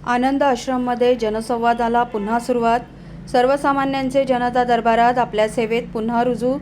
आनंद आश्रममध्ये जनसंवादाला पुन्हा सुरुवात. सर्वसामान्यांचे जनता दरबारात आपल्या सेवेत पुन्हा रुजू.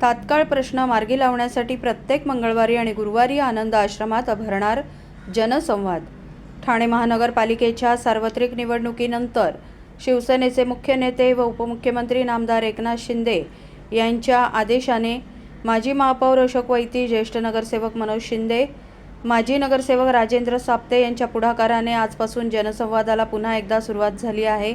तात्काळ प्रश्न मार्गी लावण्यासाठी प्रत्येक मंगळवारी आणि गुरुवारी आनंद आश्रमात भरणार जनसंवाद. ठाणे महानगरपालिकेच्या सार्वत्रिक निवडणुकीनंतर शिवसेनेचे मुख्य नेते व उपमुख्यमंत्री नामदार एकनाथ शिंदे यांच्या आदेशाने माजी महापौर अशोक वैती, ज्येष्ठ नगरसेवक मनोज शिंदे, माजी नगरसेवक राजेंद्र साप्ते यांच्या पुढाकाराने आजपासून जनसंवादाला पुन्हा एकदा सुरुवात झाली आहे.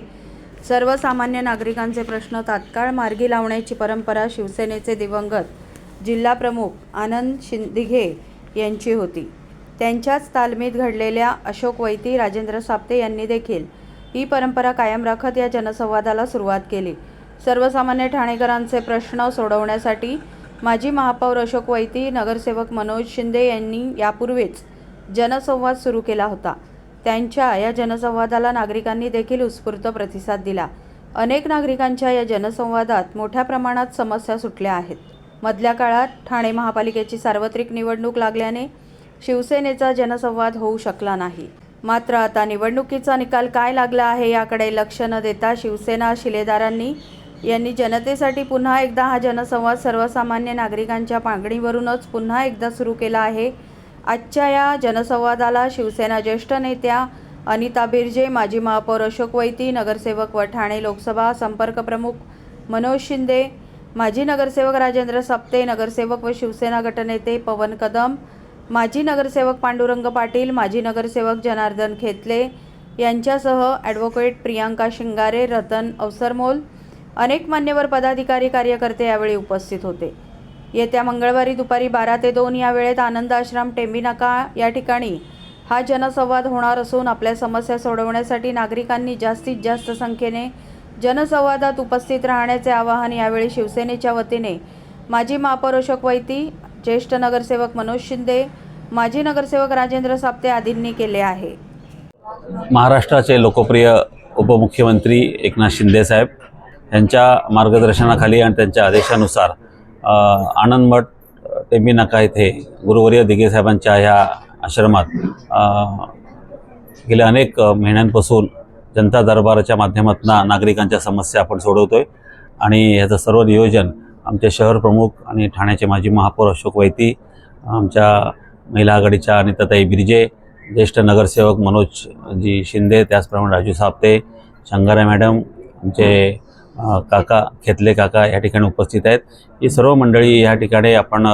सर्वसामान्य नागरिकांचे प्रश्न तात्काळ मार्गी लावण्याची परंपरा शिवसेनेचे दिवंगत जिल्हाप्रमुख आनंद दिघे यांची होती. त्यांच्याच तालमीत घडलेल्या अशोक वैती, राजेंद्र साप्ते यांनी देखील ही परंपरा कायम राखत या जनसंवादाला सुरुवात केली. सर्वसामान्य ठाणेकरांचे प्रश्न सोडवण्यासाठी माजी महापौर अशोक वैती, नगरसेवक मनोज शिंदे यांनी यापूर्वीच जनसंवाद सुरू केला होता. त्यांच्या या जनसंवादाला नागरिकांनी देखील उत्स्फूर्त प्रतिसाद दिला. अनेक नागरिकांच्या या जनसंवादात मोठ्या प्रमाणात समस्या सुटल्या आहेत. मधल्या काळात ठाणे महापालिकेची सार्वत्रिक निवडणूक लागल्याने शिवसेनेचा जनसंवाद होऊ शकला नाही. मात्र आता निवडणुकीचा निकाल काय लागला आहे याकडे लक्ष न देता शिवसेना शिलेदारांनी यांनी जनतेसाठी पुन्हा एकदा हा जनसंवाद सर्वसामान्य नागरिकांच्या मागणीवरूनच पुन्हा एकदा सुरू केला आहे. आजच्या या जनसंवादाला शिवसेना ज्येष्ठ नेत्या अनिता बिर्जे, माजी महापौर अशोक वैती, नगरसेवक व ठाणे लोकसभा संपर्क प्रमुख मनोज शिंदे, माजी नगरसेवक राजेंद्र साप्ते, नगरसेवक व शिवसेना गटनेते पवन कदम, माजी नगरसेवक पांडुरंग पाटील, माजी नगरसेवक जनार्दन खेतले यांच्यासह ॲडव्होकेट प्रियांका शिंगारे, रतन अवसरमोल, अनेक मान्यवर पदाधिकारी, कार्यकर्ते यावेळी उपस्थित होते. येत्या मंगळवारी दुपारी 12 ते 2 या वेळेत आनंद आश्रम टेंबी नाका या ठिकाणी हा जनसंवाद होणार असून आपल्या समस्या सोडवण्यासाठी नागरिकांनी जास्तीत जास्त संख्येने जनसंवादात उपस्थित राहण्याचे आवाहन यावेळी शिवसेनेच्या वतीने माजी महापौर अशोक वैती, ज्येष्ठ नगरसेवक मनोज शिंदे, माजी नगरसेवक राजेंद्र साप्ते आदींनी केले आहे. महाराष्ट्राचे लोकप्रिय उपमुख्यमंत्री एकनाथ शिंदे साहेब यांच्या मार्गदर्शनाखाली आणि त्यांच्या आदेशानुसार आनंदमठ टेंबी नाका येथे गुरुवर्य दिघे साहेबांच्या ह्या आश्रमात गेल्या अनेक महिन्यांपासून जनता दरबाराच्या माध्यमातून नागरिकांच्या समस्या आपण सोडवतोय आणि ह्याचं सर्व नियोजन आमचे शहर प्रमुख आणि ठाण्याचे माजी महापौर अशोक वैती, आमच्या महिला आघाडीच्या अनिताताई बिर्जे, ज्येष्ठ नगरसेवक मनोजजी शिंदे, त्याचप्रमाणे राजू साप्ते, शंगारा मॅडम, आमचे काका खेतले काका या ठिकाणी उपस्थित आहेत. ही सर्व मंडळी या ठिकाणी आपण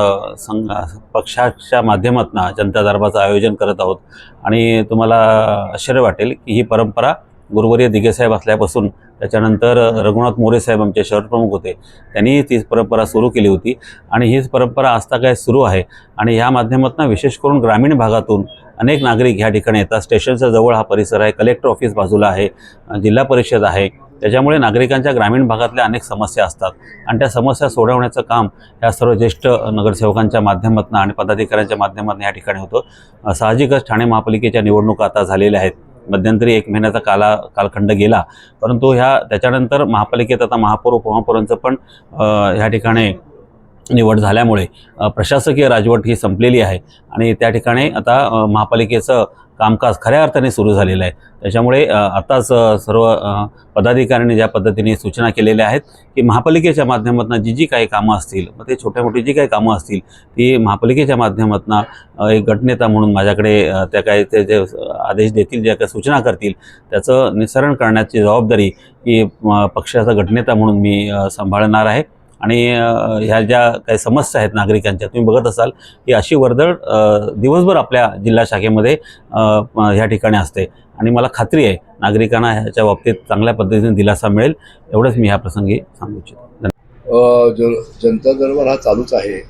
पक्षाच्या माध्यमातून जनता दरबाराचं आयोजन करत आहोत आणि तुम्हाला आश्चर्य वाटेल की ही परंपरा गुरुवर्य दिघे साहेब असल्यापासून त्याच्यानंतर रघुनाथ मोरे साहेब आमचे शहर प्रमुख होते, त्यांनी ती परंपरा सुरू केली होती आणि हीच परंपरा आजता काय सुरू आहे. आणि ह्या माध्यमातून विशेष करून ग्रामीण भागातून अनेक नागरिक ह्या ठिकाणी येतात. स्टेशनच्या जवळ हा परिसर आहे, कलेक्टर ऑफिस बाजूला आहे, जिल्हा परिषद आहे, त्याच्यामुळे नागरिकांच्या ग्रामीण भागातल्या अनेक समस्या असतात आणि त्या समस्या सोडवण्याचं काम या सर्व ज्येष्ठ नगरसेवकांच्या माध्यमातून आणि पदाधिकाऱ्यांच्या माध्यमातून या ठिकाणी होतं. साहजिकच ठाणे महापालिकेच्या निवडणुका आता झालेल्या आहेत. मध्यंतरी 1 महिन्याचा कालखंड गेला, परंतु त्याच्यानंतर महापालिकेत आता महापौर उपमहापौरांचं पण ह्या ठिकाणी निवड झाल्यामुळे प्रशासकीय राजवट ही संपलेली आहे आणि त्या ठिकाणी आता महापालिकेचं कामकाज खऱ्या अर्थाने सुरू झालेलं आहे. त्याच्यामुळे आताच सर्व पदाधिकाऱ्यांनी ज्या पद्धतीने सूचना केलेल्या आहेत की महापालिकेच्या माध्यमातून जी काही कामं असतील, मग ते छोट्या मोठी जी काही कामं असतील ती महापालिकेच्या माध्यमातून एक गटनेता म्हणून माझ्याकडे त्या काही ते जे आदेश देतील, ज्या काही सूचना करतील त्याचं निस्सरण करण्याची जबाबदारी ही पक्षाचा गटनेता म्हणून मी सांभाळणार आहे. आणि ह्या ज्या काही समस्या आहेत नागरिकांच्या, तुम्ही बघत असाल की अशी वर्दळ दिवसभर आपल्या जिल्हा शाखेमध्ये ह्या ठिकाणी असते आणि मला खात्री आहे नागरिकांना ह्याच्या बाबतीत चांगल्या पद्धतीने दिलासा मिळेल, एवढंच मी ह्या प्रसंगी सांगू इच्छितो. जनता दरबार हा चालूच आहे,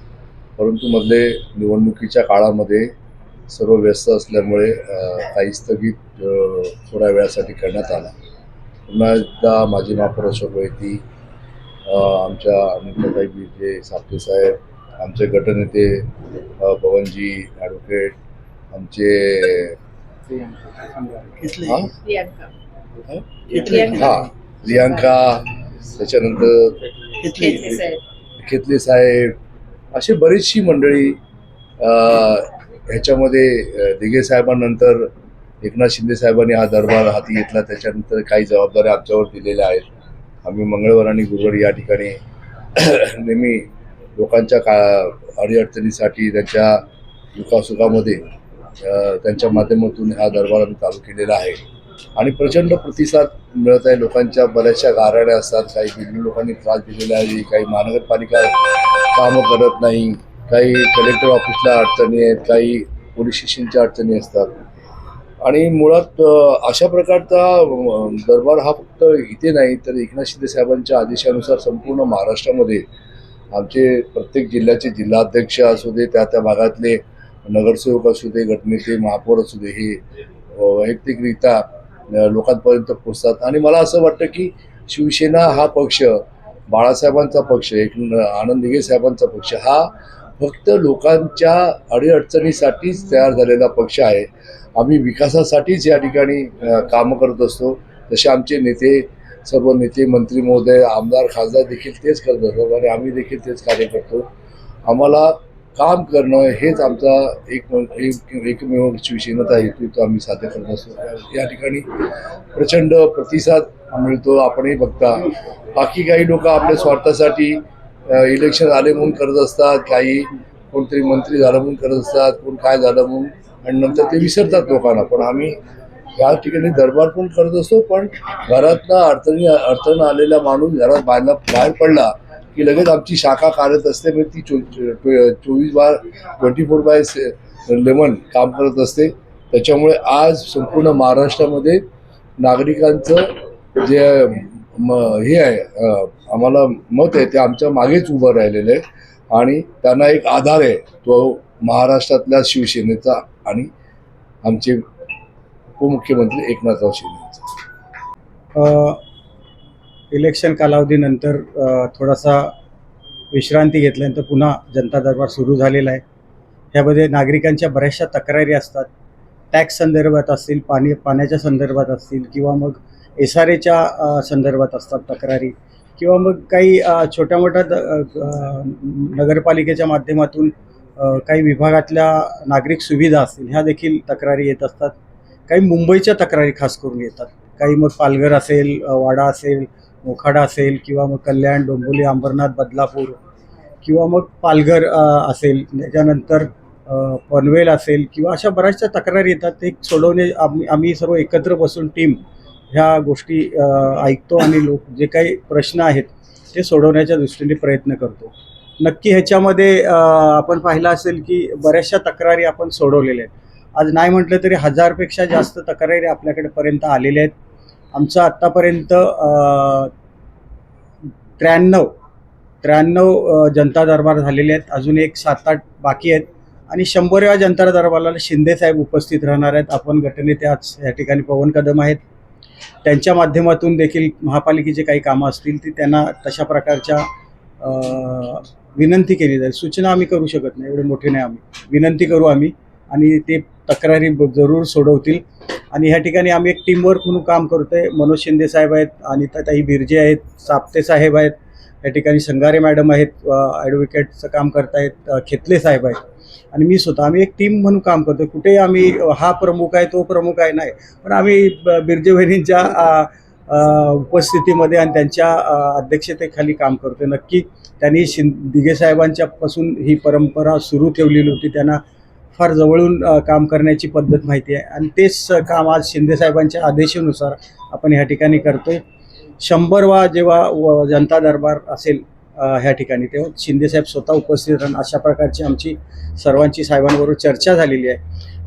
परंतु मधले निवडणुकीच्या काळामध्ये सर्व व्यस्त असल्यामुळे काही स्थगित थोड्या वेळासाठी करण्यात आला. पुन्हा एकदा माजी महापौर अशोक वैती, आमच्या अनिताताई बिर्जे साप्ते साहेब, आमचे गटनेते पवनजी, ॲडव्होकेट, आमचे प्रियांका, त्याच्यानंतर खेतले साहेब, अशी बरीचशी मंडळी ह्याच्यामध्ये दिघे साहेबांनंतर एकनाथ शिंदे साहेबांनी हा दरबार हाती घेतला, त्याच्यानंतर काही जबाबदाऱ्या आमच्यावर दिलेल्या आहेत. आम्ही मंगळवार आणि गुरुवारी या ठिकाणी नेहमी लोकांच्या अडीअडचणीसाठी त्यांच्या दुःखासुखामध्ये त्यांच्या माध्यमातून हा दरबार आम्ही चालू केलेला आहे आणि प्रचंड प्रतिसाद मिळत आहे. लोकांच्या बऱ्याचशा गाऱ्हाण्या असतात, काही बिल्डिंग लोकांनी त्रास दिलेला आहे, काही महानगरपालिका कामं करत नाही, काही कलेक्टर ऑफिसला अडचणी आहेत, काही पोलीस स्टेशनच्या अडचणी असतात आणि मुळात अशा प्रकारचा दरबार हा फक्त इथे नाही तर एकनाथ शिंदे साहेबांच्या आदेशानुसार संपूर्ण महाराष्ट्रामध्ये आमचे प्रत्येक जिल्ह्याचे जिल्हाध्यक्ष असू दे, त्या भागातले नगरसेवक असू दे, गटनेते, महापौर असू दे, हे वैयक्तिकरित्या लोकांपर्यंत पोचतात. आणि मला असं वाटतं की शिवसेना हा पक्ष, बाळासाहेबांचा पक्ष, आनंद दिघे साहेबांचा पक्ष हा फक्त लोकांच्या अडीअडचणीसाठीच तयार झालेला पक्ष आहे. आम्ही विकासासाठीच या ठिकाणी कामं करत असतो. जसे आमचे नेते, सर्व नेते, मंत्री महोदय, आमदार, खासदार देखील तेच करत असतात आणि आम्ही देखील तेच कार्य करतो. आम्हाला काम करणं हेच आमचा एकमेव शिवसेनेचा हेतू, तो आम्ही साध्य करत असतो. या ठिकाणी प्रचंड प्रतिसाद मिळतो. आपणही बघता, बाकी काही लोक आपल्या स्वार्थासाठी इलेक्शन आले म्हणून करत असतात, काही कोणतरी मंत्री झालं म्हणून करत असतात, कोण काय झालं म्हणून, आणि नंतर ते विसरतात लोकांना. पण आम्ही या ठिकाणी दरबार पण करत असतो. पण घरातनं अडचण आलेला माणूस घरात बाहेर पडला की लगेच आमची शाखा कार्यरत असते. म्हणजे ती 24/11 काम करत असते. त्याच्यामुळे आज संपूर्ण महाराष्ट्रामध्ये नागरिकांचं जे हे आहे, आम्हाला मत आहे, ते आमच्या मागेच उभं राहिलेलं आहे आणि त्यांना एक आधार आहे, तो महाराष्ट्रातल्या शिवसेनेचा आणि आमचे उपमुख्यमंत्री एकनाथराव शिंदेचा. इलेक्शन कालावधीनंतर थोडासा विश्रांती घेतल्यानंतर पुन्हा जनता दरबार सुरू झालेला आहे. ह्यामध्ये नागरिकांच्या बऱ्याचशा तक्रारी असतात. टॅक्स संदर्भात असतील, पाण्याच्या संदर्भात असतील, किंवा मग SRAच्या संदर्भात असतात तक्रारी, किंवा मग काही छोट्या मोठ्या नगरपालिकेच्या माध्यमातून काही विभागातल्या नागरिक सुविधा असतील, ह्या देखील तक्रारी येत असतात. काही मुंबईच्या तक्रारी खास करून येतात. काही मग पालघर असेल, वाडा असेल, मोखाडा असेल, किंवा मग कल्याण, डोंबिवली, अंबरनाथ, बदलापूर, किंवा मग पालघर असेल, त्याच्यानंतर पनवेल असेल, किंवा अशा बऱ्याचशा तक्रारी येतात. ते सोडवणे आम्ही सर्व एकत्र बसून टीम ह्या गोष्टी ऐकतो आणि जे काही प्रश्न आहेत ते सोडवण्याच्या दृष्टीने प्रयत्न करतो. नक्की ह्याच्यामध्ये आपण पाहिलं असेल की बऱ्याचशा तक्रारी आपण सोडवलेल्या आहेत. आज नाही म्हटलं तरी 1000पेक्षा जास्त तक्रारी आपल्याकडे आलेल्या आहेत. आमचं आत्तापर्यंत 93 जनता दरबार झालेले आहेत. अजून एक 7-8 बाकी आहेत आणि 100व्या जनता दरबाराला शिंदेसाहेब उपस्थित राहणार आहेत. आपण गटनेते आज या ठिकाणी पवन कदम आहेत, त्यांच्या माध्यमातून देखील महापालिकेचे काही कामं असतील ती त्यांना तशा प्रकारच्या विनंती केली जाईल. सूचना आम्ही करू शकत नाही, एवढे मोठे नाही, आम्ही विनंती करू आम्ही आणि ते तक्रारी जरूर सोडवतील. आणि ह्या ठिकाणी आम्ही एक टीमवर्क म्हणून काम करतोय. मनोज शिंदे साहेब आहेत, अनिताताई बिर्जे आहेत, साप्ते साहेब आहेत, या ठिकाणी संगारे मॅडम आहेत, ॲडव्होकेटचं काम करतायत, खेतले साहेब आहेत, आणि मी स्वतः. आम्ही एक टीम म्हणून काम करतो. कुठे आम्ही हा प्रमुख आहे, तो प्रमुख आहे नाही, पण आम्ही बिर्जे बहिणींच्या उपस्थितीमध्ये आणि त्यांच्या अध्यक्षतेखाली काम करतो. नक्की त्यांनी दिघे साहेबांच्यापासून ही परंपरा सुरू ठेवलेली होती. त्यांना फार जवळून काम करण्याची पद्धत माहिती आहे आणि तेच काम आज शिंदेसाहेबांच्या आदेशानुसार आपण ह्या ठिकाणी करतोय. 100वा जेव्हा जनता दरबार असेल ह्या ठिकाणी, तेव्हा शिंदेसाहेब स्वतः उपस्थित राहणं, अशा प्रकारची आमची सर्वांची साहेबांबरोबर चर्चा झालेली आहे.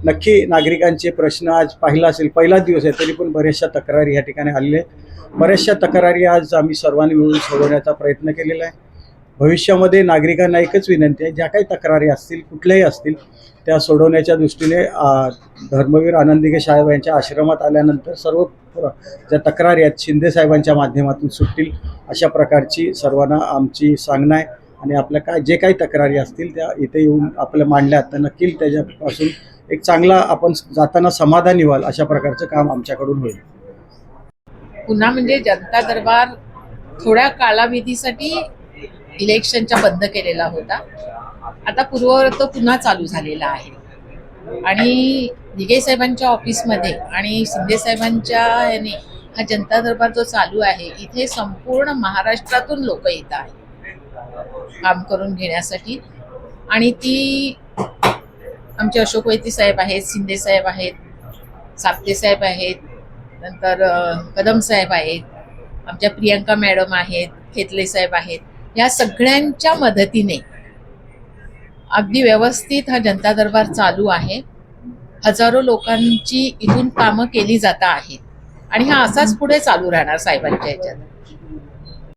नक्की नागरिकांचे प्रश्न आज पाहिला असेल, पहिलाच दिवस आहे तरी पण बऱ्याचशा तक्रारी ह्या ठिकाणी आलेल्या आहेत. बऱ्याचशा तक्रारी आज आम्ही सर्वांनी मिळून सोडवण्याचा प्रयत्न केलेला आहे. भविष्यामध्ये नागरिकांना एकच विनंती आहे, ज्या काही तक्रारी असतील, कुठल्याही असतील, त्या सोडवण्याच्या दृष्टीने धर्मवीर आनंद दिघे साहेब यांच्या आश्रमात आल्यानंतर सर्व ज्या तक्रारी आहेत शिंदेसाहेबांच्या माध्यमातून सुटतील, अशा प्रकारची सर्वांना आमची सांगणं आहे. आणि आपल्या जे काही तक्रारी असतील त्या इथे येऊन आपल्या मांडल्या तर नक्की त्याच्यापासून एक चांगला आपण जाताना समाधानी व्हाल, अशा प्रकारचं काम आमच्याकडून होईल. पुन्हा म्हणजे जनता दरबार थोड्या कालावधीसाठी इलेक्शनच्या बंद केलेला होता. आता पूर्ववत पुन्हा चालू झालेला आहे आणि दिघे साहेबांच्या ऑफिसमध्ये आणि शिंदे साहेबांच्या ह्याने हा जनता दरबार जो चालू आहे, इथे संपूर्ण महाराष्ट्रातून लोक येत आहेत काम करून घेण्यासाठी. आणि ती आमचे अशोक वैती साहेब आहेत, शिंदे साहेब आहेत, साप्ते साहेब आहेत, नंतर कदम साहेब आहेत, आमच्या प्रियंका मॅडम आहेत, खेतले साहेब आहेत. या सगळ्यांच्या मदतीने अगदी व्यवस्थित हा जनता दरबार चालू आहे. हजारो लोकांची इथून कामं केली जात आहेत आणि हा असाच पुढे चालू राहणार साहेबांच्या ह्याच्यात.